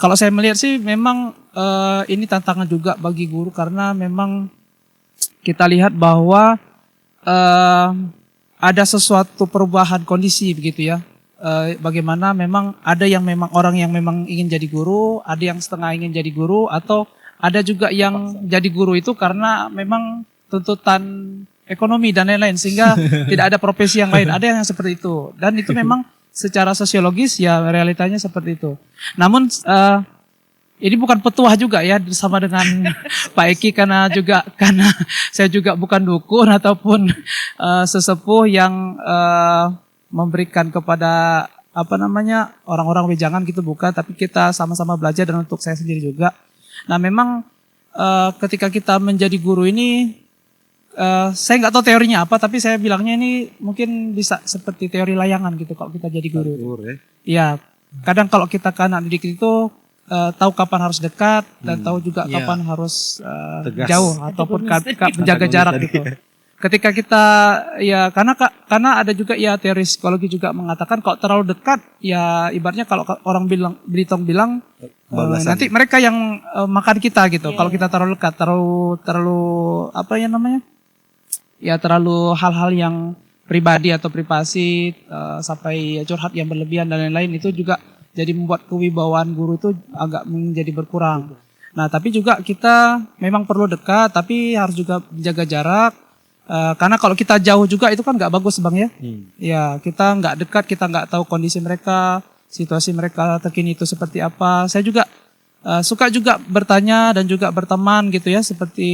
kalau saya melihat sih memang ini tantangan juga bagi guru karena memang kita lihat bahwa ada sesuatu perubahan kondisi begitu ya. Bagaimana memang ada yang memang orang yang memang ingin jadi guru, ada yang setengah ingin jadi guru, atau ada juga yang jadi guru itu karena memang tuntutan ekonomi dan lain-lain sehingga tidak ada profesi yang lain. Ada yang seperti itu dan itu memang secara sosiologis ya realitanya seperti itu. Namun ini bukan petuah juga ya sama dengan Pak Eki karena saya juga bukan dukun ataupun sesepuh yang memberikan kepada orang-orang wejangan gitu, bukan, tapi kita sama-sama belajar dan untuk saya sendiri juga. Nah memang ketika kita menjadi guru ini saya nggak tahu teorinya apa, tapi saya bilangnya ini mungkin bisa seperti teori layangan gitu kalau kita jadi guru. Iya, kadang kalau kita ke anak didik itu tahu kapan harus dekat dan tahu juga kapan harus jauh ataupun menjaga jarak gitu. Ketika kita ya karena ada juga ya teori psikologi juga mengatakan kalau terlalu dekat ya ibaratnya kalau orang Belitung bilang nanti mereka yang makan kita gitu. Kalau kita terlalu dekat, terlalu apa ya namanya? Ya terlalu hal-hal yang pribadi atau privasi sampai curhat yang berlebihan dan lain-lain itu juga jadi membuat kewibawaan guru itu agak menjadi berkurang. Nah, tapi juga kita memang perlu dekat tapi harus juga menjaga jarak. Karena kalau kita jauh juga itu kan nggak bagus Bang ya. Ya kita nggak dekat, kita nggak tahu kondisi mereka, situasi mereka terkini itu seperti apa. Saya juga suka juga bertanya dan juga berteman gitu ya. Seperti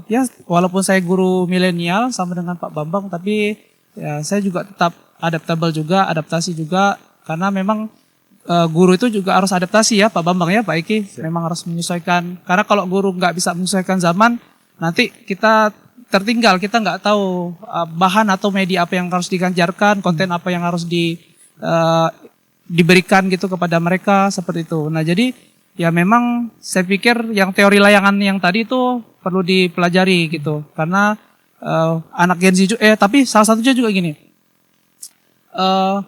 ya walaupun saya guru milenial sama dengan Pak Bambang, tapi ya saya juga tetap adaptasi juga. Karena memang guru itu juga harus adaptasi ya Pak Bambang ya Pak Eki. Memang harus menyesuaikan. Karena kalau guru nggak bisa menyesuaikan zaman, nanti kita tertinggal, kita nggak tahu bahan atau media apa yang harus diganjarkan, konten apa yang harus diberikan gitu kepada mereka seperti itu. Nah jadi ya memang saya pikir yang teori layangan yang tadi itu perlu dipelajari gitu, karena anak Gen Z tapi salah satunya juga gini,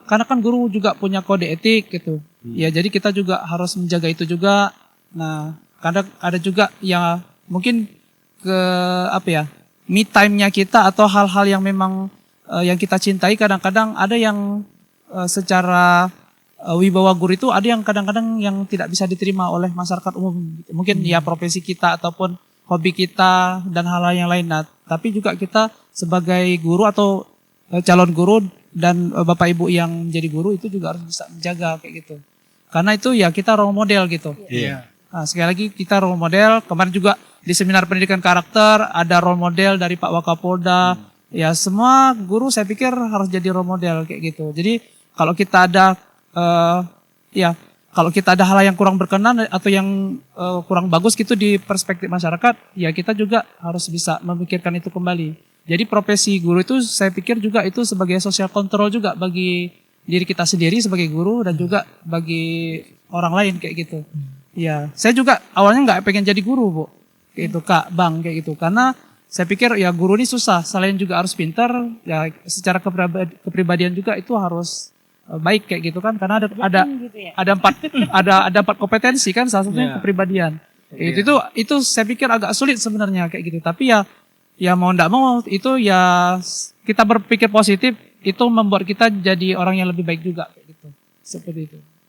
karena kan guru juga punya kode etik gitu, ya jadi kita juga harus menjaga itu juga. Nah kadang ada juga ya mungkin me time-nya kita atau hal-hal yang memang yang kita cintai kadang-kadang ada yang secara wibawa guru itu ada yang kadang-kadang yang tidak bisa diterima oleh masyarakat umum. Mungkin ya profesi kita ataupun hobi kita dan hal-hal yang lain. Nah, tapi juga kita sebagai guru atau calon guru dan Bapak Ibu yang jadi guru itu juga harus bisa menjaga kayak gitu. Karena itu ya kita role model gitu. Iya. Nah, sekali lagi kita role model. Kemarin juga di seminar pendidikan karakter ada role model dari Pak Wakapolda. Ya semua guru saya pikir harus jadi role model kayak gitu. Jadi kalau kita ada kalau kita ada hal yang kurang berkenan atau yang kurang bagus gitu di perspektif masyarakat, ya kita juga harus bisa memikirkan itu kembali. Jadi profesi guru itu saya pikir juga itu sebagai social control juga bagi diri kita sendiri sebagai guru dan juga bagi orang lain kayak gitu. Ya, saya juga awalnya nggak pengen jadi guru, Bu. Kayak itu, Kak, Bang, kayak gitu. Karena saya pikir ya guru ini susah, selain juga harus pintar, ya secara kepribadian juga itu harus baik kayak gitu kan. Karena ada empat kompetensi kan, salah satunya kepribadian. Itu saya pikir agak sulit sebenarnya kayak gitu. Tapi ya mau nggak mau itu ya kita berpikir positif itu membuat kita jadi orang yang lebih baik juga kayak gitu. Seperti itu.